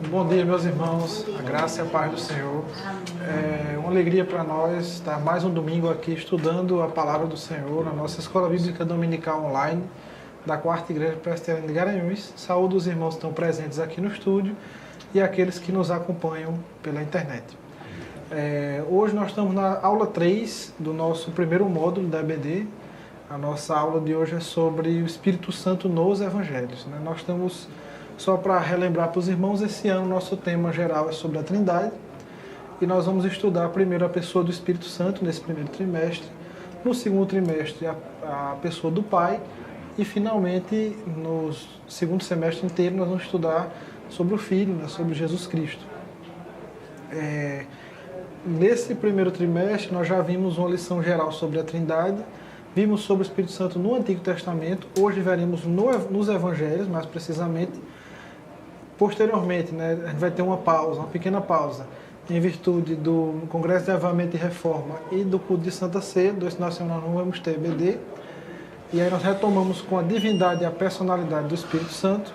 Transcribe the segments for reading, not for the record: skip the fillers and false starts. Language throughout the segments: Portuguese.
Bom dia, meus irmãos. A graça e a paz do Senhor. É uma alegria para nós estar mais um domingo aqui estudando a palavra do Senhor na nossa Escola Bíblica Dominical Online da Quarta Igreja Presbiteriana de Garanhuns. Saúdo os irmãos que estão presentes aqui no estúdio e aqueles que nos acompanham pela internet. Hoje nós estamos na aula 3 do nosso primeiro módulo da EBD. A nossa aula de hoje é sobre o Espírito Santo nos Evangelhos. Nós estamos... Só para relembrar para os irmãos, esse ano nosso tema geral é sobre a Trindade e nós vamos estudar primeiro a pessoa do Espírito Santo nesse primeiro trimestre, no segundo trimestre a pessoa do Pai e finalmente no segundo semestre inteiro nós vamos estudar sobre o Filho, sobre Jesus Cristo. Nesse primeiro trimestre nós já vimos uma lição geral sobre a Trindade, vimos sobre o Espírito Santo no Antigo Testamento, hoje veremos nos Evangelhos, mais precisamente. Posteriormente, a gente vai ter uma pequena pausa, em virtude do Congresso de Avivamento e Reforma e do culto de Santa Ceia, do Nacional não vamos ter EBD. E aí nós retomamos com a divindade e a personalidade do Espírito Santo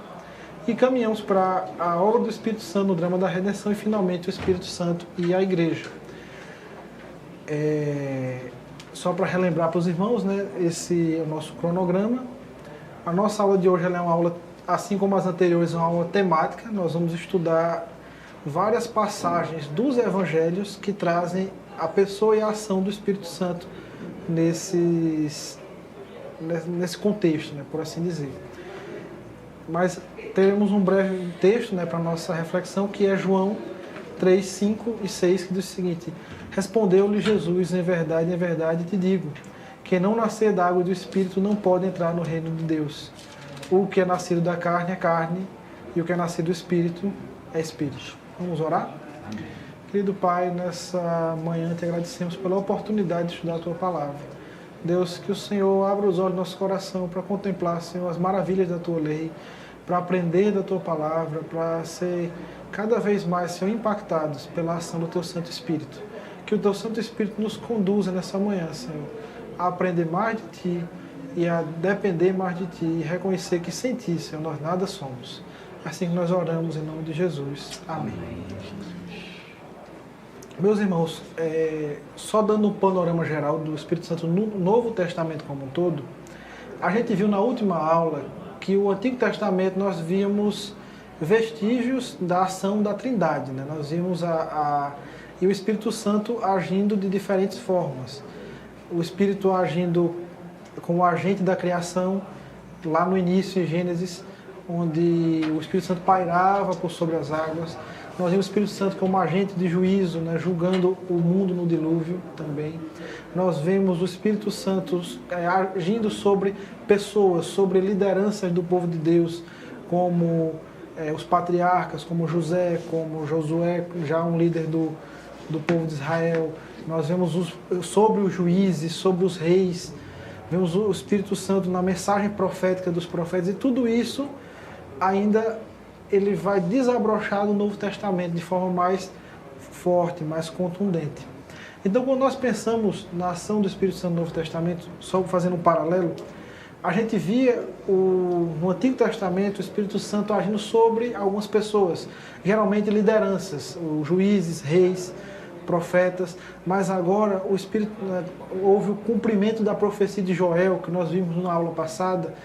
e caminhamos para a obra do Espírito Santo no drama da redenção e finalmente o Espírito Santo e a Igreja. Só para relembrar para os irmãos, esse é o nosso cronograma. A nossa aula de hoje é uma aula, assim como as anteriores, uma aula temática. Nós vamos estudar várias passagens dos Evangelhos que trazem a pessoa e a ação do Espírito Santo nesse contexto, por assim dizer. Mas teremos um breve texto para a nossa reflexão, que é João 3, 5 e 6, que diz o seguinte: Respondeu-lhe Jesus, em verdade te digo, quem não nascer da água e do Espírito não pode entrar no reino de Deus. O que é nascido da carne é carne, e o que é nascido do Espírito é Espírito. Vamos orar? Querido Pai, nessa manhã te agradecemos pela oportunidade de estudar a Tua Palavra. Deus, que o Senhor abra os olhos do nosso coração para contemplar, Senhor, as maravilhas da Tua lei, para aprender da Tua Palavra, para ser cada vez mais, Senhor, impactados pela ação do Teu Santo Espírito. Que o Teu Santo Espírito nos conduza nessa manhã, Senhor, a aprender mais de Ti e a depender mais de Ti e reconhecer que sem Ti, Senhor, nós nada somos. Assim que nós oramos em nome de Jesus. Amém. Meus irmãos, só dando um panorama geral do Espírito Santo no Novo Testamento como um todo, a gente viu na última aula que o Antigo Testamento nós víamos vestígios da ação da Trindade. Nós vimos e o Espírito Santo agindo de diferentes formas. O Espírito agindo como agente da criação, lá no início, em Gênesis, onde o Espírito Santo pairava por sobre as águas. Nós vimos o Espírito Santo como agente de juízo, julgando o mundo no dilúvio também. Nós vemos o Espírito Santo agindo sobre pessoas, sobre lideranças do povo de Deus, como os patriarcas, como José, como Josué, já um líder do povo de Israel. Nós vemos sobre os juízes, sobre os reis. Vemos o Espírito Santo na mensagem profética dos profetas, e tudo isso ainda ele vai desabrochar no Novo Testamento de forma mais forte, mais contundente. Então, quando nós pensamos na ação do Espírito Santo no Novo Testamento, só fazendo um paralelo, a gente via no Antigo Testamento o Espírito Santo agindo sobre algumas pessoas, geralmente lideranças, os juízes, reis, profetas, mas agora o Espírito, houve o cumprimento da profecia de Joel, que nós vimos na aula passada,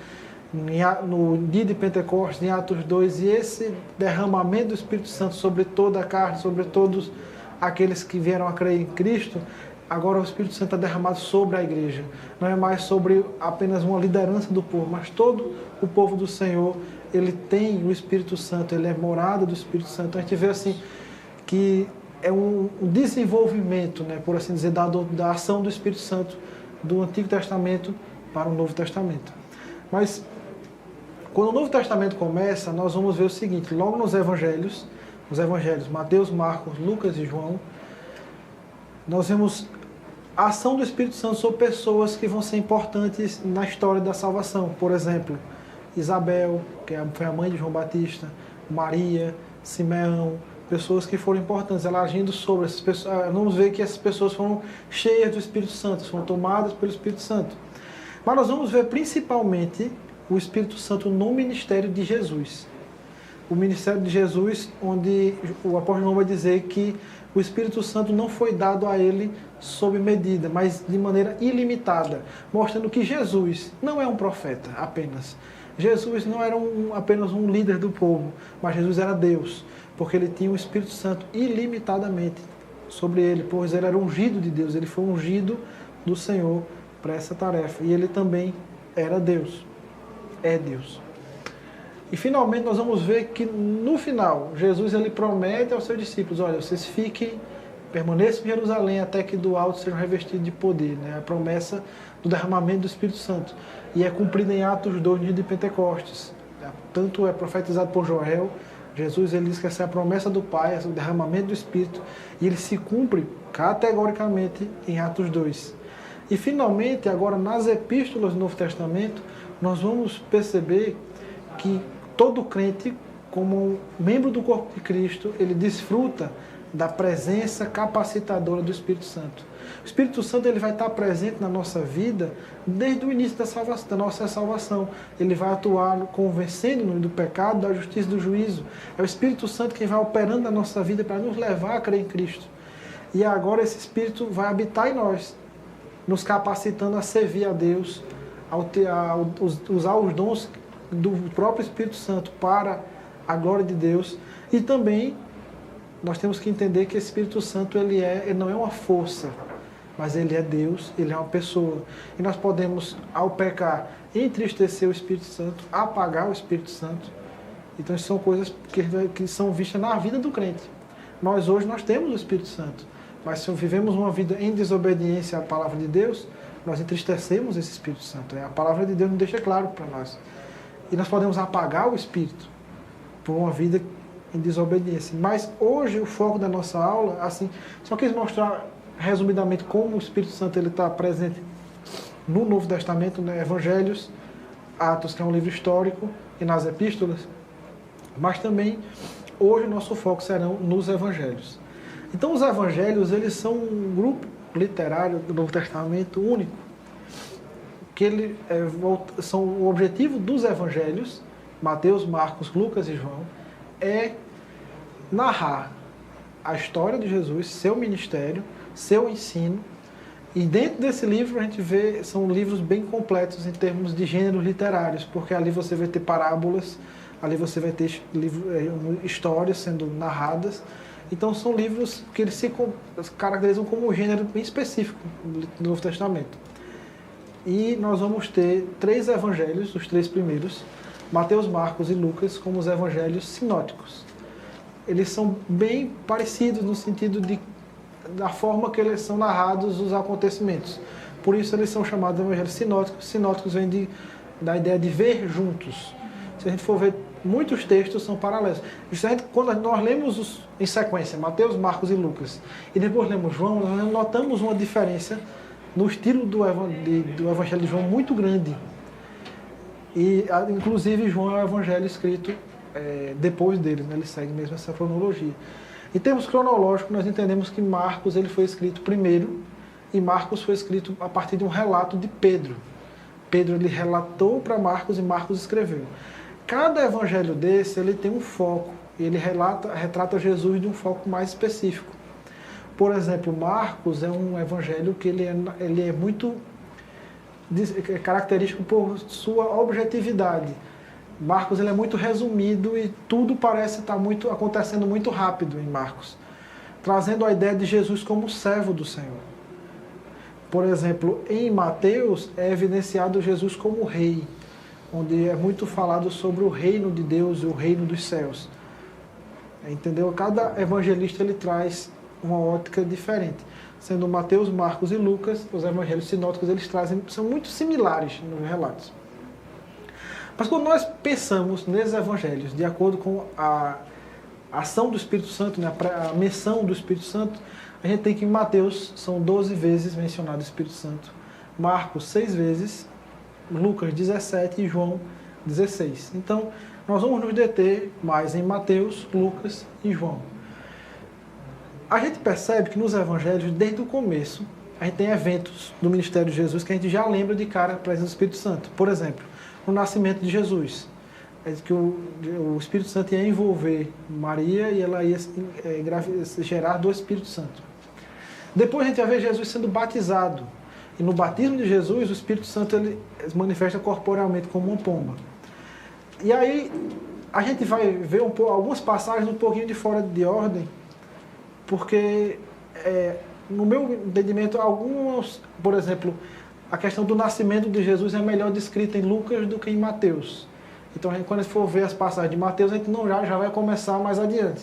no dia de Pentecostes, em Atos 2, e esse derramamento do Espírito Santo sobre toda a carne, sobre todos aqueles que vieram a crer em Cristo. Agora o Espírito Santo é derramado sobre a igreja, não é mais sobre apenas uma liderança do povo, mas todo o povo do Senhor, ele tem o Espírito Santo, ele é morada do Espírito Santo. A gente vê assim que é um desenvolvimento, por assim dizer, da ação do Espírito Santo do Antigo Testamento para o Novo Testamento. Mas, quando o Novo Testamento começa, nós vamos ver o seguinte: logo nos Evangelhos, Mateus, Marcos, Lucas e João, nós vemos a ação do Espírito Santo sobre pessoas que vão ser importantes na história da salvação. Por exemplo, Isabel, que foi a mãe de João Batista, Maria, Simeão, pessoas que foram importantes, ela agindo sobre essas pessoas. Vamos ver que essas pessoas foram cheias do Espírito Santo, foram tomadas pelo Espírito Santo. Mas nós vamos ver principalmente o Espírito Santo no ministério de Jesus. o ministério de Jesus, onde o apóstolo João vai dizer que o Espírito Santo não foi dado a ele sob medida, mas de maneira ilimitada, mostrando que Jesus não é um profeta apenas. Jesus não era apenas um líder do povo, mas Jesus era Deus, porque ele tinha o Espírito Santo ilimitadamente sobre ele, pois ele era ungido de Deus, ele foi ungido do Senhor para essa tarefa. E ele também era Deus, é Deus. E finalmente nós vamos ver que no final, Jesus ele promete aos seus discípulos, olha, vocês permaneçam em Jerusalém até que do alto sejam revestidos de poder, né? A promessa do derramamento do Espírito Santo. E é cumprida em Atos 2, no dia de Pentecostes. Tanto é profetizado por Joel, Jesus ele diz que essa é a promessa do Pai, esse é o derramamento do Espírito, e ele se cumpre categoricamente em Atos 2. E finalmente, agora nas epístolas do Novo Testamento, nós vamos perceber que todo crente, como membro do corpo de Cristo, ele desfruta da presença capacitadora do Espírito Santo. O Espírito Santo ele vai estar presente na nossa vida desde o início da nossa salvação. Ele vai atuar convencendo-nos do pecado, da justiça e do juízo. É o Espírito Santo quem vai operando na nossa vida para nos levar a crer em Cristo. E agora esse Espírito vai habitar em nós, nos capacitando a servir a Deus, a usar os dons do próprio Espírito Santo para a glória de Deus. E também nós temos que entender que esse Espírito Santo ele não é uma força, mas ele é Deus, ele é uma pessoa. E nós podemos, ao pecar, entristecer o Espírito Santo, apagar o Espírito Santo. Então isso são coisas que são vistas na vida do crente. Hoje nós temos o Espírito Santo, mas se vivemos uma vida em desobediência à palavra de Deus, nós entristecemos esse Espírito Santo. A palavra de Deus nos deixa claro para nós. E nós podemos apagar o Espírito por uma vida em desobediência. Mas hoje o foco da nossa aula, assim, só quis mostrar resumidamente como o Espírito Santo está presente no Novo Testamento, né? Evangelhos, Atos, que é um livro histórico, e nas epístolas. Mas também hoje o nosso foco serão nos Evangelhos. Então os Evangelhos, eles são um grupo literário do Novo Testamento único, que são o objetivo dos Evangelhos, Mateus, Marcos, Lucas e João, é narrar a história de Jesus, seu ministério, seu ensino. E dentro desse livro a gente vê, são livros bem completos em termos de gêneros literários, porque ali você vai ter parábolas, ali você vai ter histórias sendo narradas. Então são livros que eles se caracterizam como um gênero bem específico do Novo Testamento. E nós vamos ter 3 evangelhos, os 3 primeiros, Mateus, Marcos e Lucas, como os evangelhos sinóticos. Eles são bem parecidos no sentido da forma que eles são narrados os acontecimentos. Por isso eles são chamados de evangelhos sinóticos. Sinóticos vem da ideia de ver juntos. Se a gente for ver, muitos textos são paralelos. Justamente quando nós lemos em sequência Mateus, Marcos e Lucas, e depois lemos João, nós notamos uma diferença no estilo do evangelho de João muito grande. E inclusive João é o evangelho escrito depois dele, né? Ele segue mesmo essa cronologia. Em termos cronológicos, nós entendemos que Marcos ele foi escrito primeiro, e Marcos foi escrito a partir de um relato de Pedro. Pedro ele relatou para Marcos e Marcos escreveu. Cada evangelho desse ele tem um foco, e ele retrata Jesus de um foco mais específico. Por exemplo, Marcos é um evangelho que ele é muito característico por sua objetividade. Marcos ele é muito resumido e tudo parece estar acontecendo muito rápido em Marcos, trazendo a ideia de Jesus como servo do Senhor. Por exemplo, em Mateus é evidenciado Jesus como rei, onde é muito falado sobre o reino de Deus e o reino dos céus. Entendeu? Cada evangelista ele traz uma ótica diferente. Sendo Mateus, Marcos e Lucas, os evangelhos sinóticos são muito similares nos relatos. Mas quando nós pensamos nesses evangelhos, de acordo com a ação do Espírito Santo, né, a menção do Espírito Santo, a gente tem que em Mateus são 12 vezes mencionado o Espírito Santo, Marcos 6 vezes, Lucas 17 e João 16. Então, nós vamos nos deter mais em Mateus, Lucas e João. A gente percebe que nos evangelhos, desde o começo, a gente tem eventos do ministério de Jesus que a gente já lembra de cara a presença do Espírito Santo. Por exemplo, no nascimento de Jesus. é que o Espírito Santo ia envolver Maria e ela ia gerar do Espírito Santo. Depois a gente vai ver Jesus sendo batizado. E no batismo de Jesus, o Espírito Santo ele se manifesta corporealmente como uma pomba. E aí a gente vai ver algumas passagens um pouquinho de fora de ordem, porque no meu entendimento, alguns, por exemplo, a questão do nascimento de Jesus é melhor descrita em Lucas do que em Mateus. Então, quando a gente for ver as passagens de Mateus, a gente já vai começar mais adiante.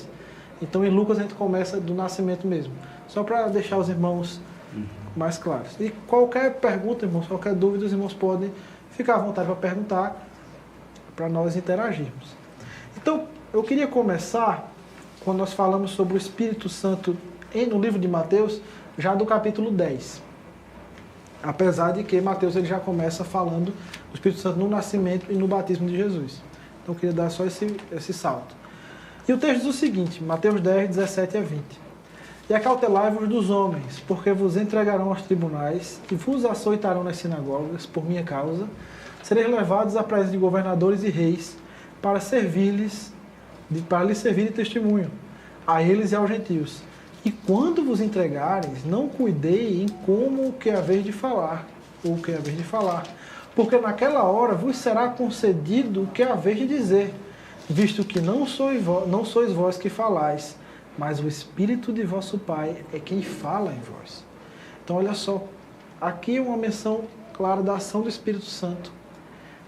Então, em Lucas, a gente começa do nascimento mesmo. Só para deixar os irmãos mais claros. E qualquer pergunta, irmãos, qualquer dúvida, os irmãos podem ficar à vontade para perguntar, para nós interagirmos. Então, eu queria começar, quando nós falamos sobre o Espírito Santo no livro de Mateus, já do capítulo 10. Apesar de que Mateus ele já começa falando do Espírito Santo no nascimento e no batismo de Jesus. Então, eu queria dar só esse salto. E o texto diz o seguinte, Mateus 10, 17 a 20. E acautelai-vos dos homens, porque vos entregarão aos tribunais e vos açoitarão nas sinagogas por minha causa. Sereis levados à presença de governadores e reis para lhes servir de testemunho, a eles e aos gentios. E quando vos entregareis, não cuidei em como o que haveis de falar, porque naquela hora vos será concedido o que haveis de dizer, visto que não sois vós que falais, mas o Espírito de vosso Pai é quem fala em vós. Então, olha só, aqui é uma menção clara da ação do Espírito Santo,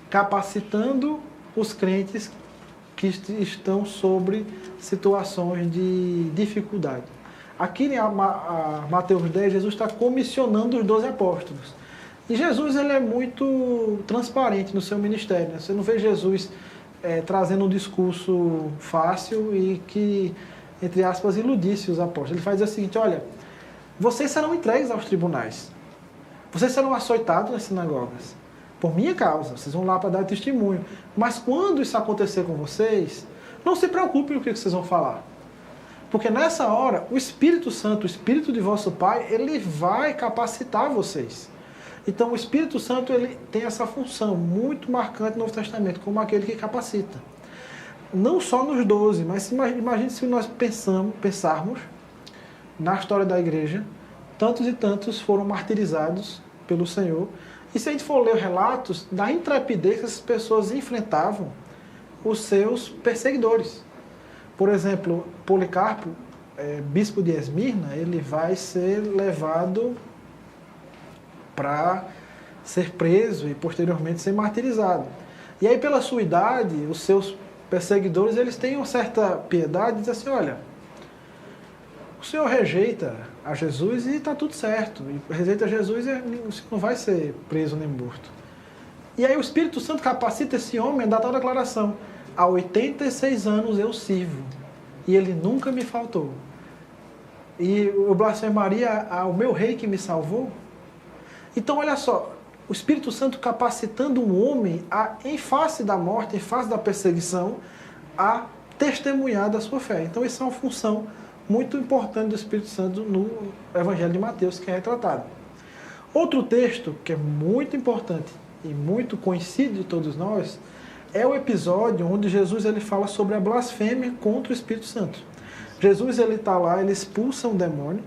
capacitando os crentes que estão sobre situações de dificuldade. Aqui em Mateus 10, Jesus está comissionando os 12 apóstolos. E Jesus ele é muito transparente no seu ministério. Né? Você não vê Jesus trazendo um discurso fácil e que, entre aspas, iludisse os apóstolos. Ele faz o seguinte, olha, vocês serão entregues aos tribunais. Vocês serão açoitados nas sinagogas. Por minha causa, vocês vão lá para dar testemunho. Mas quando isso acontecer com vocês, não se preocupem com o que vocês vão falar. Porque nessa hora, o Espírito Santo, o Espírito de vosso Pai, ele vai capacitar vocês. Então o Espírito Santo ele tem essa função muito marcante no Novo Testamento, como aquele que capacita. Não só nos 12, mas imagine se nós pensarmos na história da igreja, tantos e tantos foram martirizados pelo Senhor. E se a gente for ler relatos da intrepidez que essas pessoas enfrentavam os seus perseguidores. Por exemplo, Policarpo, bispo de Esmirna, ele vai ser levado para ser preso e posteriormente ser martirizado. E aí, pela sua idade, os seus perseguidores eles têm uma certa piedade e dizem assim, olha, o senhor rejeita a Jesus e está tudo certo. E rejeita Jesus e não vai ser preso nem morto. E aí o Espírito Santo capacita esse homem a dar tal declaração. Há 86 anos eu sirvo e ele nunca me faltou. E eu blasfemaria ao meu rei que me salvou. Então olha só, o Espírito Santo capacitando um homem em face da morte, em face da perseguição, a testemunhar da sua fé. Então isso é uma função muito importante do Espírito Santo no Evangelho de Mateus, que é retratado. Outro texto que é muito importante e muito conhecido de todos nós é o episódio onde Jesus ele fala sobre a blasfêmia contra o Espírito Santo. Jesus ele está lá, ele expulsa um demônio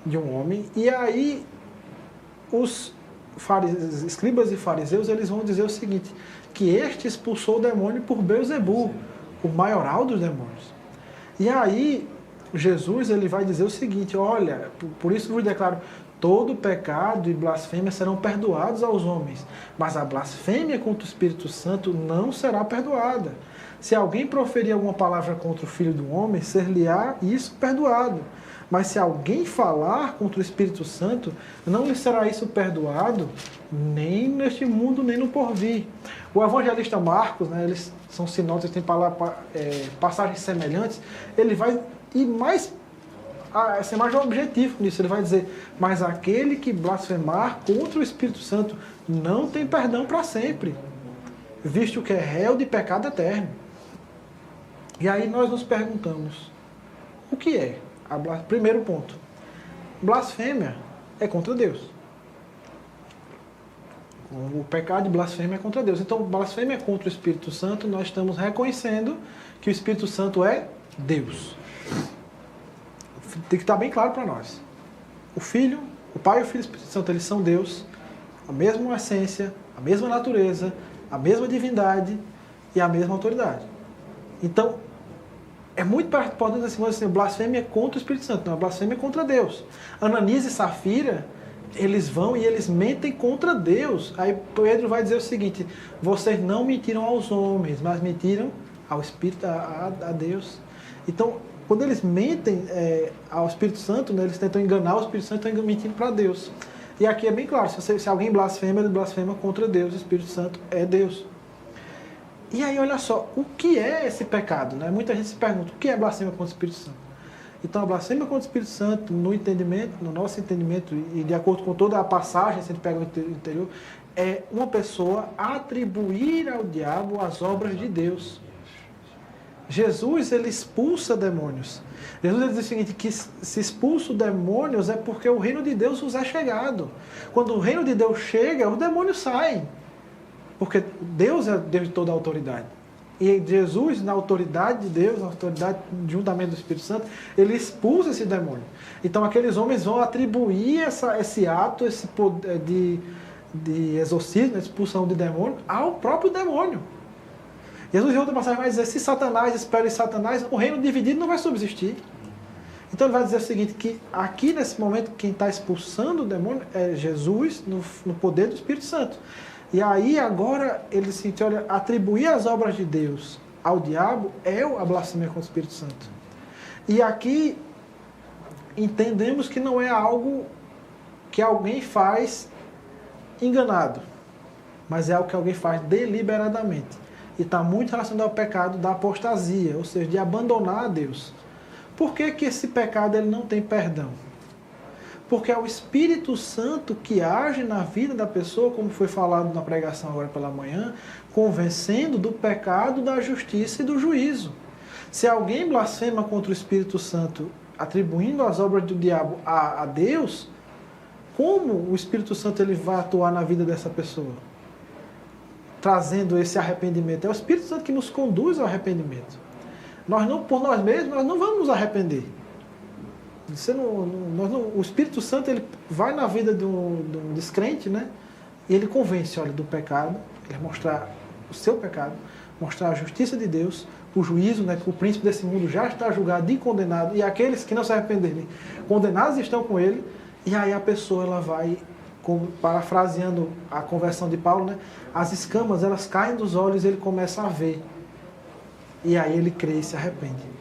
de um homem e aí os escribas e fariseus eles vão dizer o seguinte, que este expulsou o demônio por Beelzebul, o maioral dos demônios. E aí Jesus ele vai dizer o seguinte, olha, por isso vos declaro, todo pecado e blasfêmia serão perdoados aos homens, mas a blasfêmia contra o Espírito Santo não será perdoada. Se alguém proferir alguma palavra contra o Filho do Homem, ser-lhe-á isso perdoado. Mas se alguém falar contra o Espírito Santo, não lhe será isso perdoado, nem neste mundo, nem no porvir. O evangelista Marcos, né, eles são sinóticos, têm passagens semelhantes, ele vai ir ser mais objetivo nisso. Ele vai dizer, mas aquele que blasfemar contra o Espírito Santo não tem perdão para sempre, visto que é réu de pecado eterno. E aí nós nos perguntamos, o que é? Primeiro ponto, blasfêmia é contra Deus. O pecado de blasfêmia é contra Deus. Então, blasfêmia contra o Espírito Santo, nós estamos reconhecendo que o Espírito Santo é Deus. Tem que estar bem claro para nós. O Filho, o Pai e o Filho e o Espírito Santo, eles são Deus, a mesma essência, a mesma natureza, a mesma divindade e a mesma autoridade. Então, é muito importante assim, blasfêmia contra o Espírito Santo, não, a blasfêmia é contra Deus. Ananias e Safira, eles vão e eles mentem contra Deus. Aí Pedro vai dizer o seguinte: vocês não mentiram aos homens, mas mentiram ao Espírito, a Deus. Então, quando eles mentem ao Espírito Santo, né, eles tentam enganar o Espírito Santo, estão mentindo para Deus. E aqui é bem claro, se alguém blasfema, ele blasfema contra Deus, o Espírito Santo é Deus. E aí, olha só, o que é esse pecado? Né? Muita gente se pergunta, o que é blasfêmia contra o Espírito Santo? Então, a blasfêmia contra o Espírito Santo, no entendimento, no nosso entendimento, e de acordo com toda a passagem, se a gente pega o interior, é uma pessoa atribuir ao diabo as obras de Deus. Jesus, ele expulsa demônios. Jesus ele diz o seguinte, que se expulsa demônios é porque o reino de Deus vos é chegado. Quando o reino de Deus chega, os demônios saem. Porque Deus é Deus de toda a autoridade. E Jesus, na autoridade de Deus, na autoridade juntamente do Espírito Santo, ele expulsa esse demônio. Então aqueles homens vão atribuir esse ato, esse poder de exorcismo, expulsão de demônio, ao próprio demônio. Jesus, em outra passagem, vai dizer, se Satanás espera em Satanás, o reino dividido não vai subsistir. Então ele vai dizer o seguinte, que aqui nesse momento, quem está expulsando o demônio é Jesus, no poder do Espírito Santo. E aí agora, ele sente, olha, atribuir as obras de Deus ao diabo é a blasfêmia contra o Espírito Santo. E aqui, entendemos que não é algo que alguém faz enganado, mas é algo que alguém faz deliberadamente. E está muito relacionado ao pecado da apostasia, ou seja, de abandonar a Deus. Por que que esse pecado ele não tem perdão? Porque é o Espírito Santo que age na vida da pessoa, como foi falado na pregação agora pela manhã, convencendo do pecado, da justiça e do juízo. Se alguém blasfema contra o Espírito Santo, atribuindo as obras do diabo a Deus, como o Espírito Santo ele vai atuar na vida dessa pessoa? Trazendo esse arrependimento. É o Espírito Santo que nos conduz ao arrependimento. Nós não, por nós mesmos, nós não vamos nos arrepender. O Espírito Santo ele vai na vida do descrente, né? E ele convence, olha, do pecado, ele mostrar o seu pecado, mostrar a justiça de Deus, o juízo, né? Que o príncipe desse mundo já está julgado e condenado, e aqueles que não se arrependerem, condenados estão com ele, e aí a pessoa ela vai, parafraseando a conversão de Paulo, né? As escamas elas caem dos olhos e ele começa a ver. E aí ele crê e se arrepende.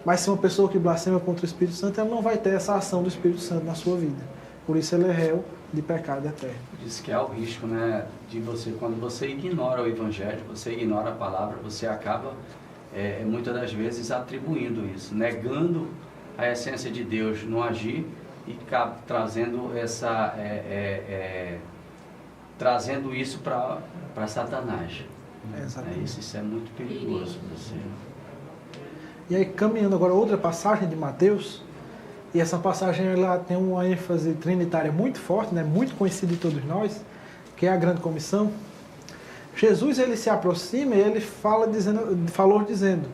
Mas se uma pessoa que blasfema contra o Espírito Santo, ela não vai ter essa ação do Espírito Santo na sua vida. Por isso ele é réu de pecado eterno. Diz que há o risco, né, de você, quando você ignora o Evangelho, você ignora a palavra, você acaba, muitas das vezes, atribuindo isso, negando a essência de Deus no agir e trazendo trazendo isso para Satanás. Exatamente. Isso é muito perigoso. Você... E aí, caminhando agora outra passagem de Mateus, e essa passagem ela tem uma ênfase trinitária muito forte, né, muito conhecida de todos nós, que é a grande comissão. Jesus ele se aproxima e ele falou dizendo,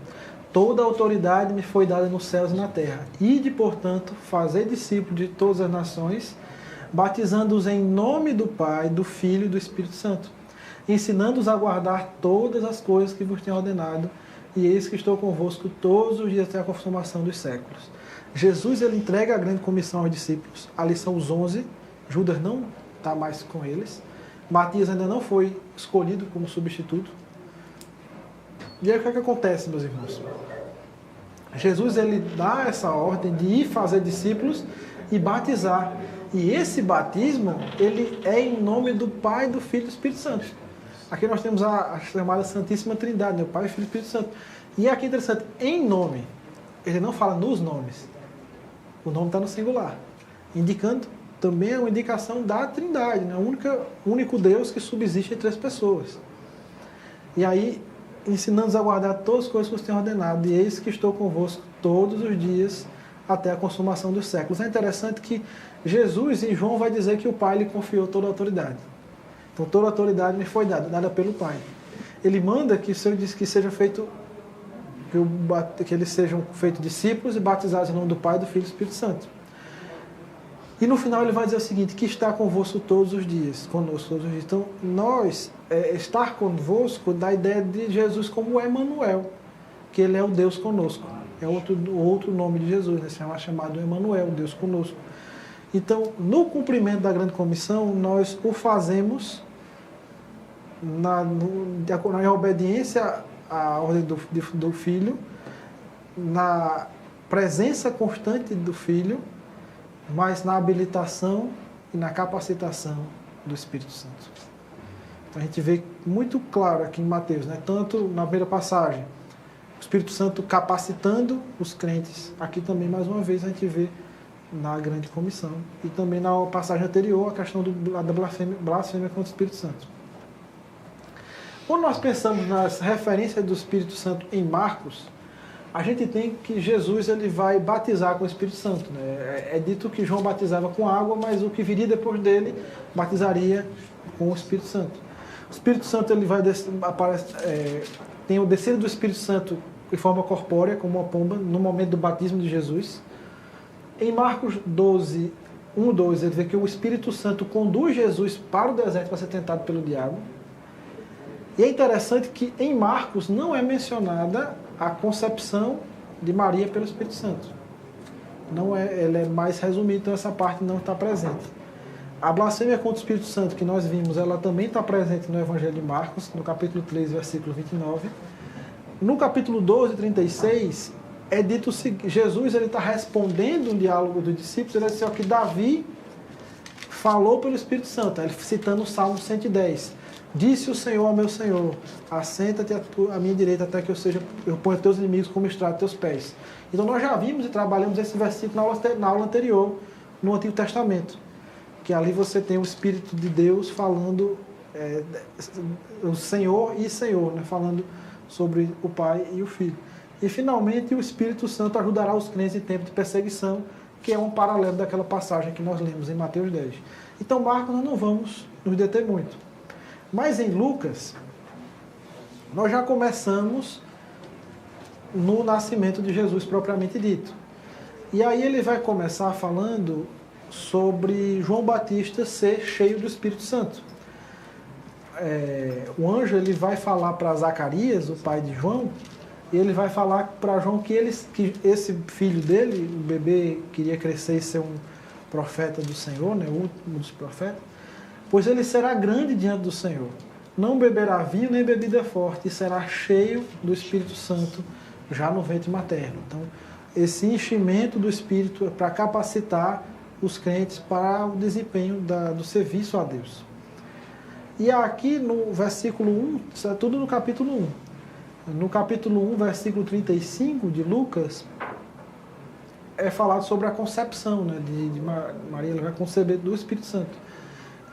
toda a autoridade me foi dada nos céus e na terra. Ide, portanto, fazei discípulos de todas as nações, batizando-os em nome do Pai, do Filho e do Espírito Santo, ensinando-os a guardar todas as coisas que vos tenho ordenado, e eis que estou convosco todos os dias até a consumação dos séculos. Jesus ele entrega a grande comissão aos discípulos. Ali são os 11, Judas não está mais com eles, Matias ainda não foi escolhido como substituto. E aí o que é que acontece, meus irmãos? Jesus ele dá essa ordem de ir fazer discípulos e batizar. E esse batismo, ele é em nome do Pai, do Filho e do Espírito Santo. Aqui nós temos a chamada Santíssima Trindade, né? O Pai, o Filho e o Espírito Santo. E aqui é interessante, em nome. Ele não fala nos nomes. O nome está no singular. Indicando também é uma indicação da Trindade, né? O único Deus que subsiste em 3 pessoas. E aí, ensinando-os a guardar todas as coisas que os tenho ordenado. E eis que estou convosco todos os dias até a consumação dos séculos. É interessante que Jesus, em João, vai dizer que o Pai lhe confiou toda a autoridade. Então toda a autoridade me foi dada pelo Pai. Ele manda que o Senhor diz que seja feito, que eles sejam feitos discípulos e batizados em nome do Pai, do Filho e do Espírito Santo. E no final ele vai dizer o seguinte, que está convosco todos os dias, conosco todos os dias. Então nós, estar convosco dá a ideia de Jesus como Emanuel, que ele é o Deus conosco. É outro nome de Jesus, né? Se chama chamado Emanuel, Deus conosco. Então, no cumprimento da grande comissão, nós o fazemos em obediência à ordem do Filho, na presença constante do Filho, mas na habilitação e na capacitação do Espírito Santo. Então a gente vê muito claro aqui em Mateus, né? Tanto na primeira passagem, o Espírito Santo capacitando os crentes. Aqui também, mais uma vez, a gente vê na grande comissão. E também na passagem anterior, a questão da blasfêmia contra o Espírito Santo. Quando nós pensamos nas referências do Espírito Santo em Marcos, a gente tem que Jesus ele vai batizar com o Espírito Santo. Né? É dito que João batizava com água, mas o que viria depois dele batizaria com o Espírito Santo. O Espírito Santo ele vai tem o descer do Espírito Santo em forma corpórea, como uma pomba, no momento do batismo de Jesus. Em Marcos 12, 1, 2, ele vê que o Espírito Santo conduz Jesus para o deserto para ser tentado pelo diabo. E é interessante que em Marcos não é mencionada a concepção de Maria pelo Espírito Santo. Ela é mais resumida, então essa parte não está presente. A blasfêmia contra o Espírito Santo que nós vimos, ela também está presente no Evangelho de Marcos, no capítulo 3, versículo 29. No capítulo 12, 36, é dito o seguinte, Jesus está respondendo um diálogo dos discípulos, ele diz que Davi falou pelo Espírito Santo, ele citando o Salmo 110. Disse o Senhor ao meu Senhor, assenta-te à minha direita até que eu ponha teus inimigos como estrado de teus pés. Então nós já vimos e trabalhamos esse versículo na aula anterior, no Antigo Testamento. Que ali você tem o Espírito de Deus falando, o Senhor e Senhor, né, falando sobre o Pai e o Filho. E finalmente o Espírito Santo ajudará os crentes em tempo de perseguição, que é um paralelo daquela passagem que nós lemos em Mateus 10. Então Marcos nós não vamos nos deter muito. Mas em Lucas, nós já começamos no nascimento de Jesus propriamente dito. E aí ele vai começar falando sobre João Batista ser cheio do Espírito Santo. O anjo ele vai falar para Zacarias, o pai de João, e ele vai falar para João que esse filho dele, o bebê, queria crescer e ser um profeta do Senhor, né, o último dos profetas, pois ele será grande diante do Senhor. Não beberá vinho nem bebida forte, e será cheio do Espírito Santo já no ventre materno. Então, esse enchimento do Espírito é para capacitar os crentes para o desempenho do serviço a Deus. E aqui no versículo 1, isso é tudo no capítulo 1. No capítulo 1, versículo 35 de Lucas, é falado sobre a concepção, né, de Maria, ela vai conceber do Espírito Santo.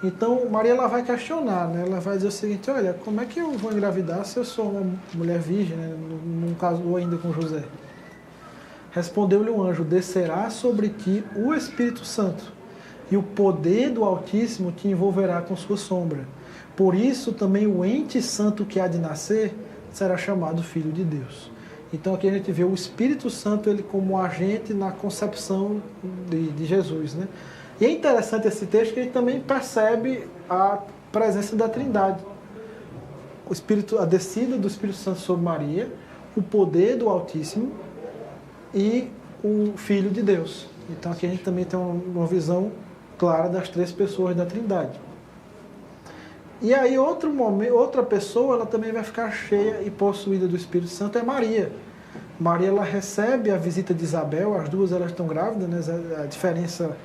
Então, Maria ela vai questionar, né? Ela vai dizer o seguinte, olha, como é que eu vou engravidar se eu sou uma mulher virgem, né? Não casou ainda com José? Respondeu-lhe o anjo, descerá sobre ti o Espírito Santo, e o poder do Altíssimo te envolverá com sua sombra. Por isso também o ente santo que há de nascer será chamado Filho de Deus. Então aqui a gente vê o Espírito Santo ele como agente na concepção de Jesus, né? E é interessante esse texto que a gente também percebe a presença da Trindade. A descida do Espírito Santo sobre Maria, o poder do Altíssimo e o Filho de Deus. Então aqui a gente também tem uma visão clara das três pessoas da Trindade. E aí outra pessoa ela também vai ficar cheia e possuída do Espírito Santo, é Maria. Maria ela recebe a visita de Isabel, as duas elas estão grávidas, né? A diferença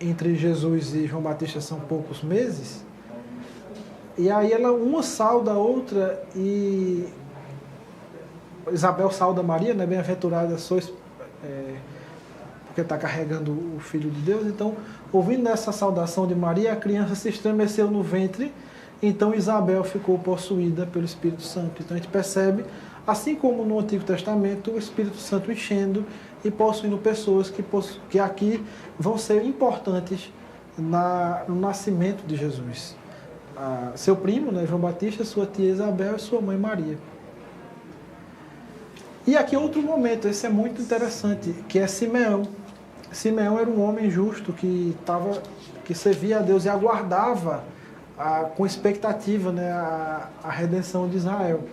entre Jesus e João Batista são poucos meses, e aí uma sauda a outra, e Isabel sauda Maria, né? Bem-aventurada sois, porque está carregando o Filho de Deus. Então, ouvindo essa saudação de Maria, a criança se estremeceu no ventre, então Isabel ficou possuída pelo Espírito Santo. Então a gente percebe, assim como no Antigo Testamento, o Espírito Santo enchendo e possuindo pessoas que aqui vão ser importantes no nascimento de Jesus. Seu primo, né, João Batista, sua tia Isabel e sua mãe Maria. E aqui outro momento, esse é muito interessante, que é Simeão. Simeão era um homem justo que servia a Deus e aguardava com expectativa, né, a redenção de Israel.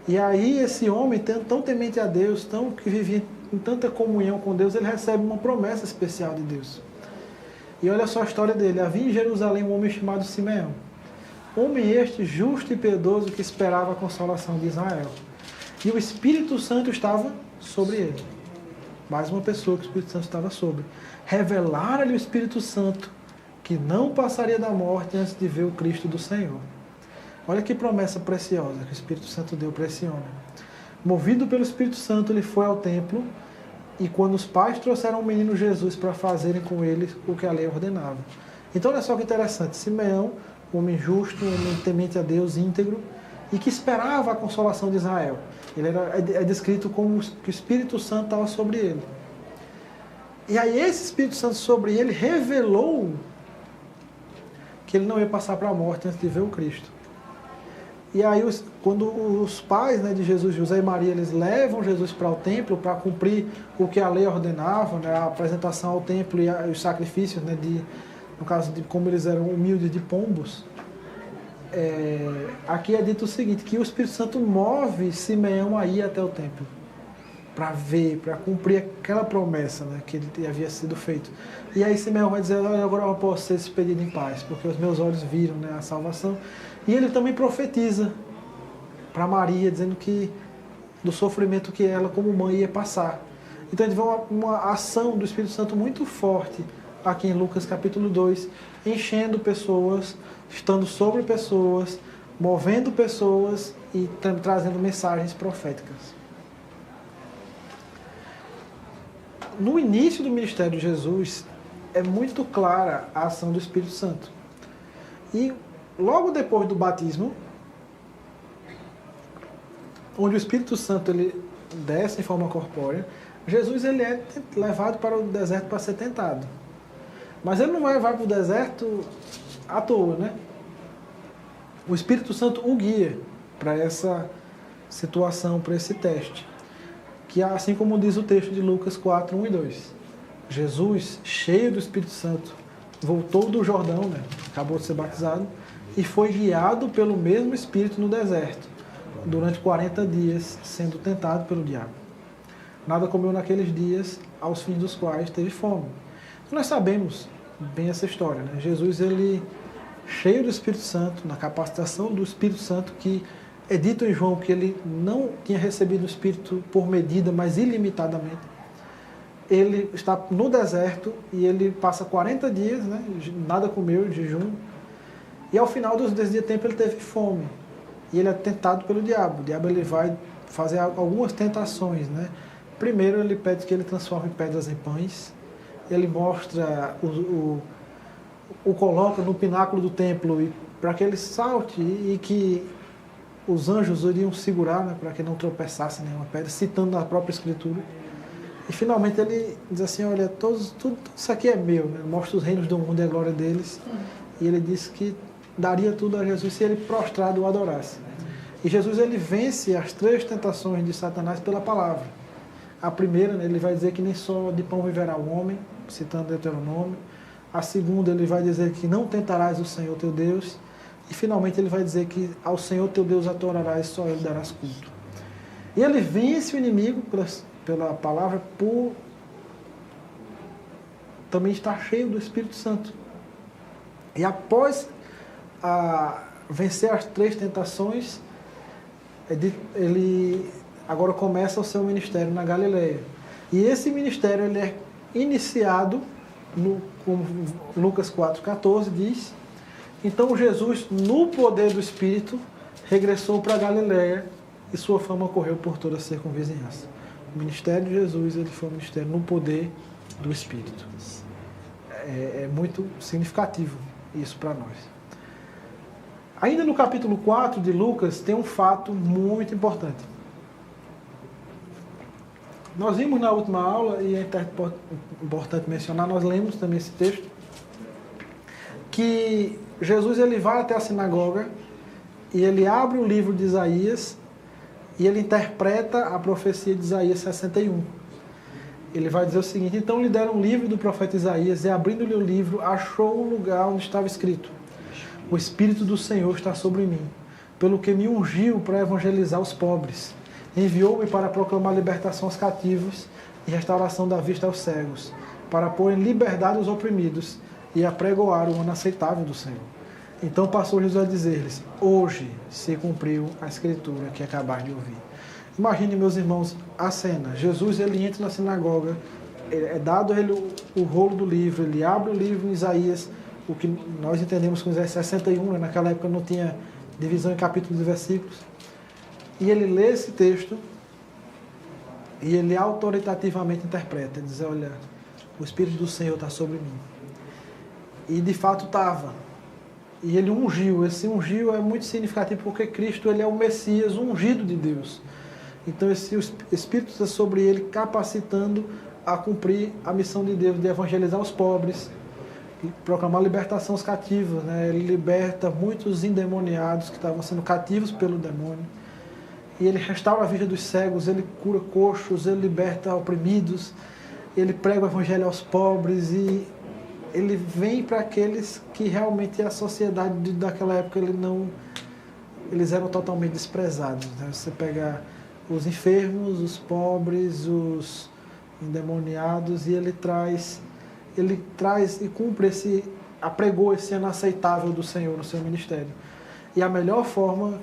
E aí esse homem, tão temente a Deus, que vivia em tanta comunhão com Deus, ele recebe uma promessa especial de Deus. E olha só a história dele. Havia em Jerusalém um homem chamado Simeão. Homem este justo e piedoso que esperava a consolação de Israel. E o Espírito Santo estava sobre ele. Mais uma pessoa que o Espírito Santo estava sobre. Revelara-lhe o Espírito Santo que não passaria da morte antes de ver o Cristo do Senhor. Olha que promessa preciosa que o Espírito Santo deu para esse homem. Movido pelo Espírito Santo, ele foi ao templo e quando os pais trouxeram o menino Jesus para fazerem com ele o que a lei ordenava. Então olha só que interessante. Simeão, homem justo, homem temente a Deus, íntegro, e que esperava a consolação de Israel. Ele é descrito como que o Espírito Santo estava sobre ele. E aí esse Espírito Santo sobre ele revelou que ele não ia passar para a morte antes de ver o Cristo. E aí quando os pais, né, de Jesus, José e Maria, eles levam Jesus para o templo para cumprir o que a lei ordenava, né, a apresentação ao templo e os sacrifícios, né, no caso de como eles eram humildes, de pombos. Aqui é dito o seguinte, que o Espírito Santo move Simeão a ir até o templo para ver, para cumprir aquela promessa, né, que ele havia sido feito. E aí Simeão vai dizer, olha, agora eu posso ser despedido em paz, porque os meus olhos viram, né, a salvação. E ele também profetiza para Maria, dizendo que do sofrimento que ela, como mãe, ia passar. Então a gente vê uma ação do Espírito Santo muito forte aqui em Lucas capítulo 2, enchendo pessoas, estando sobre pessoas, movendo pessoas e trazendo mensagens proféticas. No início do ministério de Jesus, é muito clara a ação do Espírito Santo. E logo depois do batismo, onde o Espírito Santo ele desce em forma corpórea, Jesus ele é levado para o deserto para ser tentado. Mas ele não vai levar para o deserto à toa, né? O Espírito Santo o guia para essa situação, para esse teste. Que assim como diz o texto de Lucas 4, 1 e 2. Jesus, cheio do Espírito Santo, voltou do Jordão, né? Acabou de ser batizado, e foi guiado pelo mesmo Espírito no deserto, durante 40 dias, sendo tentado pelo diabo. Nada comeu naqueles dias, aos fins dos quais teve fome. Nós sabemos bem essa história, né? Jesus, ele, cheio do Espírito Santo, na capacitação do Espírito Santo, que é dito em João que ele não tinha recebido o Espírito por medida, mas ilimitadamente. Ele está no deserto e ele passa 40 dias, né? Nada comeu, jejum. E ao final dos dias de tempo ele teve fome. E ele é tentado pelo diabo. O diabo ele vai fazer algumas tentações, né? Primeiro ele pede que ele transforme pedras em pães. Ele mostra, o coloca no pináculo do templo para que ele salte e que os anjos iriam segurar, né, para que não tropeçasse nenhuma pedra, citando na própria Escritura. E finalmente ele diz assim, olha, tudo isso aqui é meu, né? Mostra os reinos do mundo e a glória deles. E ele disse que daria tudo a Jesus se ele prostrado o adorasse. E Jesus ele vence as 3 tentações de Satanás pela palavra. A primeira, né, ele vai dizer que nem só de pão viverá o homem, citando Deuteronômio. A segunda, ele vai dizer que não tentarás o Senhor teu Deus. E finalmente ele vai dizer que ao Senhor teu Deus adorarás e só ele darás culto. E ele vence o inimigo pela palavra por também estar cheio do Espírito Santo. E após vencer as 3 tentações, ele agora começa o seu ministério na Galileia. E esse ministério ele é iniciado, como Lucas 4,14 diz, então Jesus, no poder do Espírito, regressou para a Galileia e sua fama correu por toda a circunvizinhança. O ministério de Jesus ele foi um ministério no poder do Espírito. É muito significativo isso para nós. Ainda no capítulo 4 de Lucas, tem um fato muito importante. Nós vimos na última aula, e é importante mencionar, nós lemos também esse texto, que Jesus ele vai até a sinagoga e ele abre o livro de Isaías e ele interpreta a profecia de Isaías 61. Ele vai dizer o seguinte: então lhe deram um livro do profeta Isaías e abrindo-lhe o livro achou o lugar onde estava escrito: o Espírito do Senhor está sobre mim, pelo que me ungiu para evangelizar os pobres. Enviou-me para proclamar libertação aos cativos e restauração da vista aos cegos, para pôr em liberdade os oprimidos e apregoar o ano aceitável do Senhor. Então passou Jesus a dizer-lhes: hoje se cumpriu a escritura que acabais de ouvir. Imagine, meus irmãos, a cena. Jesus ele entra na sinagoga, é dado a ele o rolo do livro, ele abre o livro em Isaías, o que nós entendemos com Isaías 61, né? Naquela época não tinha divisão em capítulos e versículos. E ele lê esse texto e ele autoritativamente interpreta, diz: olha, o Espírito do Senhor está sobre mim. E de fato estava. E ele ungiu. Esse ungiu é muito significativo porque Cristo ele é o Messias, o ungido de Deus. Então esse Espírito está sobre ele, capacitando a cumprir a missão de Deus de evangelizar os pobres, proclamar libertação aos cativos, né? Ele liberta muitos endemoniados que estavam sendo cativos pelo demônio. E ele restaura a vista dos cegos, ele cura coxos, ele liberta oprimidos, ele prega o evangelho aos pobres e ele vem para aqueles que realmente a sociedade daquela época eles eram totalmente desprezados, né? Você pega os enfermos, os pobres, os endemoniados e ele traz e cumpre apregou esse ano aceitável do Senhor no seu ministério. E a melhor forma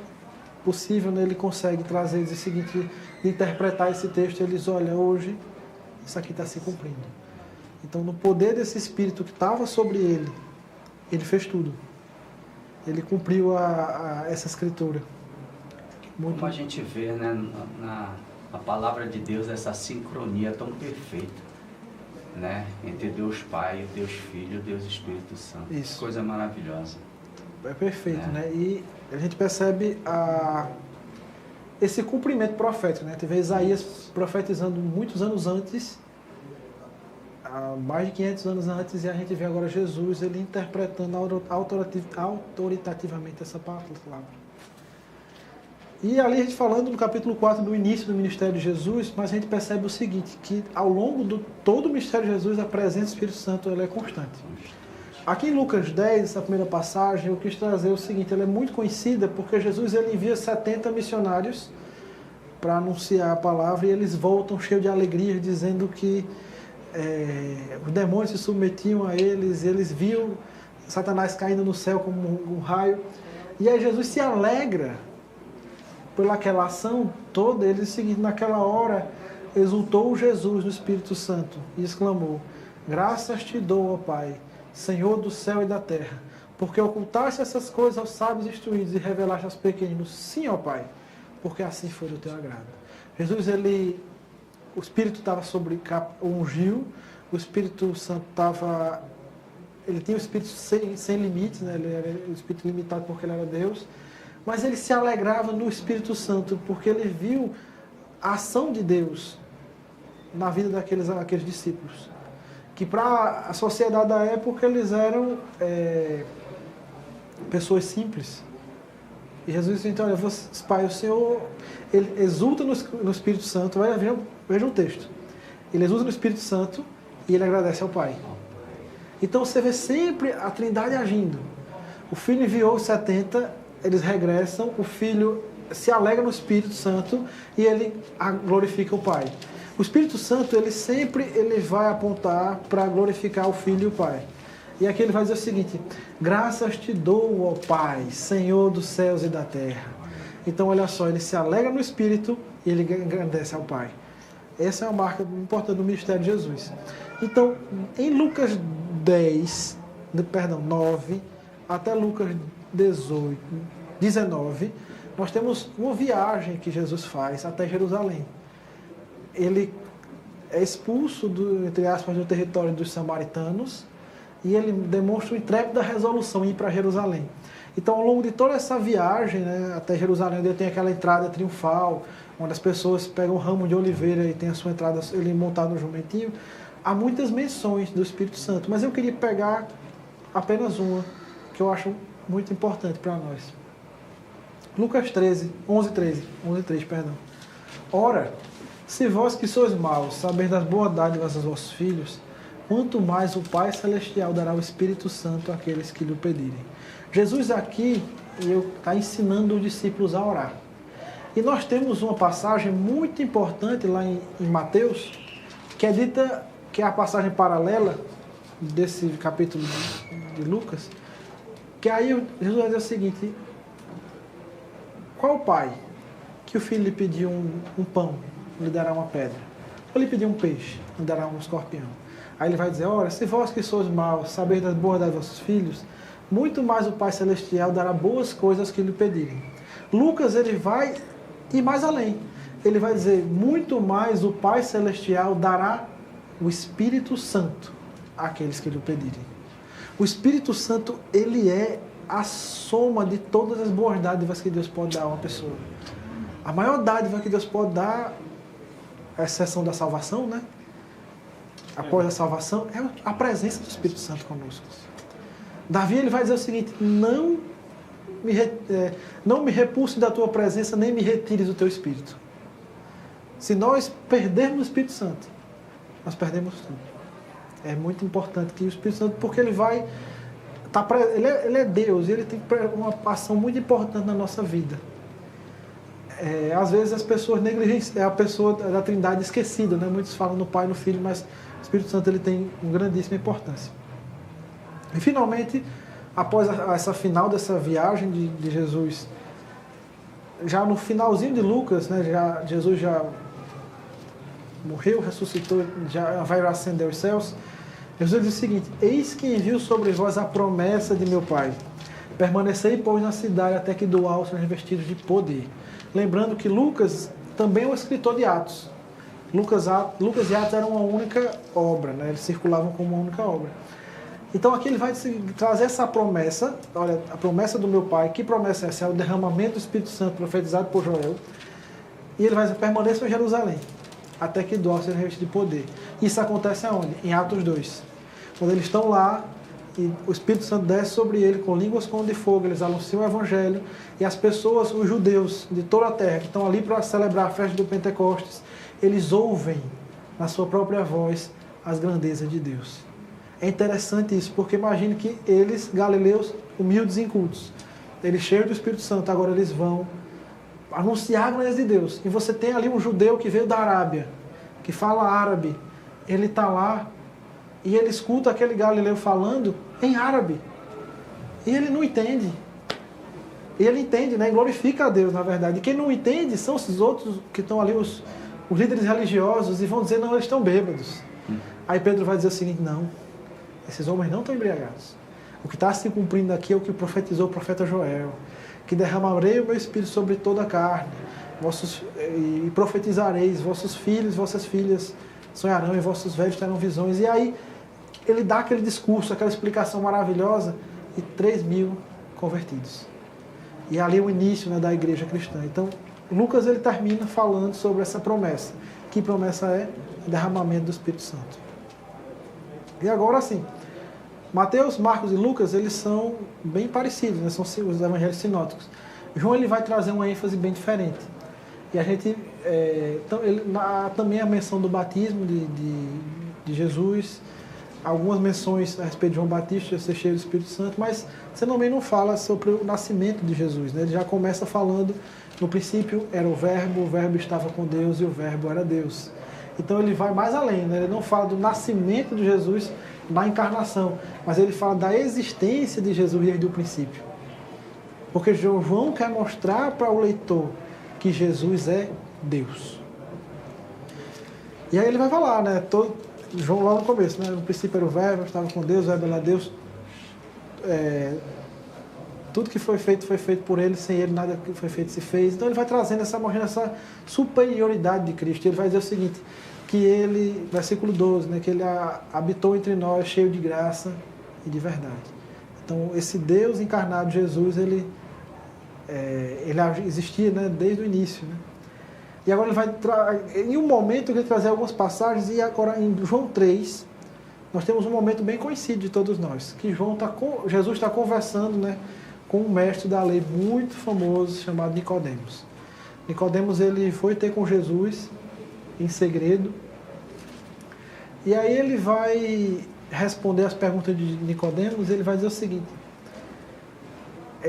possível, né, ele consegue trazer o seguinte, interpretar esse texto, ele diz: olha, hoje isso aqui está se cumprindo. Então, no poder desse Espírito que estava sobre ele, ele fez tudo. Ele cumpriu essa escritura. Muito. Como a gente vê, né, na palavra de Deus, essa sincronia tão perfeita, né, entre Deus Pai, Deus Filho, Deus Espírito Santo. Isso. Coisa maravilhosa. É perfeito, né? E a gente percebe esse cumprimento profético, né? Teve Isaías profetizando muitos anos antes, mais de 500 anos antes, e a gente vê agora Jesus, ele interpretando autoritativamente essa palavra. E ali a gente falando no capítulo 4 do início do ministério de Jesus, mas a gente percebe o seguinte, que ao longo de todo o ministério de Jesus, a presença do Espírito Santo ela é constante. Aqui em Lucas 10, essa primeira passagem, eu quis trazer o seguinte, ela é muito conhecida porque Jesus ele envia 70 missionários para anunciar a palavra e eles voltam cheios de alegria, dizendo que os demônios se submetiam a eles, eles viam Satanás caindo no céu como um raio. E aí Jesus se alegra pelaquela ação toda. Ele diz o seguinte: naquela hora exultou Jesus no Espírito Santo e exclamou: graças te dou, ó Pai, Senhor do céu e da terra, porque ocultaste essas coisas aos sábios instruídos e revelaste aos pequeninos. Sim, ó Pai, porque assim foi do teu agrado. Jesus, o Espírito estava sobre o ungiu, o Espírito Santo ele tinha o Espírito sem limites, né? Ele era o Espírito limitado porque ele era Deus, mas ele se alegrava no Espírito Santo porque ele viu a ação de Deus na vida daqueles discípulos, que para a sociedade da época eles eram pessoas simples. E Jesus disse: então, olha, Pai, o Senhor, ele exulta no Espírito Santo. Veja o texto. Ele exulta no Espírito Santo e ele agradece ao Pai. Então você vê sempre a Trindade agindo. O Filho enviou os 70, eles regressam, o Filho se alegra no Espírito Santo e ele glorifica o Pai. O Espírito Santo, ele vai apontar para glorificar o Filho e o Pai. E aqui ele vai dizer o seguinte: graças te dou, ó Pai, Senhor dos céus e da terra. Então, olha só, ele se alegra no Espírito e ele agradece ao Pai. Essa é uma marca importante do ministério de Jesus. Então, em Lucas 9 até Lucas 19, nós temos uma viagem que Jesus faz até Jerusalém. Ele é expulso, entre aspas, do território dos samaritanos e ele demonstra uma intrépida resolução em ir para Jerusalém. Então, ao longo de toda essa viagem, né, até Jerusalém, ele tem aquela entrada triunfal, onde as pessoas pegam um ramo de oliveira e tem a sua entrada, ele montado no jumentinho. Há muitas menções do Espírito Santo, mas eu queria pegar apenas uma, que eu acho muito importante para nós. Lucas 11:3, perdão. Ora, se vós que sois maus, sabeis das boas dádivas aos vossos filhos, quanto mais o Pai Celestial dará o Espírito Santo àqueles que lhe pedirem. Jesus aqui está ensinando os discípulos a orar. E nós temos uma passagem muito importante lá em Mateus, que é dita, que é a passagem paralela desse capítulo de Lucas, que aí Jesus vai dizer o seguinte: qual pai que o filho lhe pediu um pão, lhe dará uma pedra? Ou lhe pediu um peixe, lhe dará um escorpião? Aí ele vai dizer: ora, se vós que sois maus, sabeis das boas das vossos filhos, muito mais o Pai Celestial dará boas coisas que lhe pedirem. Lucas, ele vai ir mais além. Ele vai dizer: muito mais o Pai Celestial dará o Espírito Santo àqueles que lhe pedirem. O Espírito Santo, ele é a soma de todas as boas dádivas que Deus pode dar a uma pessoa. A maior dádiva que Deus pode dar, a exceção da salvação, né? Após a salvação, é a presença do Espírito Santo conosco. Davi, ele vai dizer o seguinte: não me repulse da tua presença, nem me retires do teu Espírito. Se nós perdermos o Espírito Santo, nós perdemos tudo. É muito importante que o Espírito Santo, porque ele vai... ele é Deus, ele tem uma ação muito importante na nossa vida. Às vezes as pessoas negligenciam, é a pessoa da Trindade esquecida, né? Muitos falam no Pai e no Filho, mas o Espírito Santo, ele tem uma grandíssima importância. E finalmente, após essa final dessa viagem de Jesus, já no finalzinho de Lucas, né, Jesus já morreu, ressuscitou, já vai ascender aos céus. Jesus diz o seguinte: eis que envio sobre vós a promessa de meu Pai. Permanecei, pois, na cidade até que do alto sejam revestidos de poder. Lembrando que Lucas também é um escritor de Atos. Lucas e Atos eram uma única obra, né? Eles circulavam como uma única obra. Então aqui ele vai trazer essa promessa. Olha, a promessa do meu Pai. Que promessa é essa? É o derramamento do Espírito Santo profetizado por Joel. E ele vai dizer: permaneçam em Jerusalém até que do alto seja revestido de poder. Isso acontece aonde? Em Atos 2. Quando eles estão lá e o Espírito Santo desce sobre ele com línguas como de fogo, eles anunciam o Evangelho, e as pessoas, os judeus de toda a terra, que estão ali para celebrar a festa do Pentecostes, eles ouvem na sua própria voz as grandezas de Deus. É interessante isso, porque imagine que eles, galileus, humildes e incultos, eles cheios do Espírito Santo, agora eles vão anunciar a grandeza de Deus. E você tem ali um judeu que veio da Arábia, que fala árabe, ele está lá, e ele escuta aquele galileu falando em árabe. E ele não entende. E ele entende, né? E glorifica a Deus, na verdade. E quem não entende são esses outros que estão ali, os líderes religiosos, e vão dizer: não, eles estão bêbados. Aí Pedro vai dizer o seguinte: não, esses homens não estão embriagados. O que está se cumprindo aqui é o que profetizou o profeta Joel, que derramarei o meu Espírito sobre toda a carne, e profetizareis, vossos filhos, vossas filhas sonharão, e vossos velhos terão visões. E aí ele dá aquele discurso, aquela explicação maravilhosa, e 3.000 convertidos. E ali é o início, né, da igreja cristã. Então, Lucas, ele termina falando sobre essa promessa. Que promessa é? O derramamento do Espírito Santo. E agora sim, Mateus, Marcos e Lucas, eles são bem parecidos, né? São os evangelhos sinóticos. João, ele vai trazer uma ênfase bem diferente. E a gente... também a menção do batismo de Jesus, algumas menções a respeito de João Batista ser cheio do Espírito Santo, mas você também não fala sobre o nascimento de Jesus, né? Ele já começa falando: no princípio era o Verbo estava com Deus e o Verbo era Deus. Então ele vai mais além, né? Ele não fala do nascimento de Jesus na encarnação, mas ele fala da existência de Jesus desde o princípio. Porque João quer mostrar para o leitor que Jesus é Deus. E aí ele vai falar, né? João lá no começo, né? No princípio era o Verbo, estava com Deus, o Verbo era Deus. Tudo que foi feito por ele, sem ele nada que foi feito se fez. Então ele vai trazendo essa superioridade de Cristo. Ele vai dizer o seguinte: que ele, versículo 12, né? Que ele habitou entre nós cheio de graça e de verdade. Então esse Deus encarnado, Jesus, ele existia, né, desde o início, né? E agora ele vai em um momento ele vai trazer algumas passagens, e agora em João 3, nós temos um momento bem conhecido de todos nós, que Jesus está conversando, né, com um mestre da lei muito famoso chamado Nicodemos. Nicodemos, ele foi ter com Jesus em segredo, e aí ele vai responder as perguntas de Nicodemos, ele vai dizer o seguinte: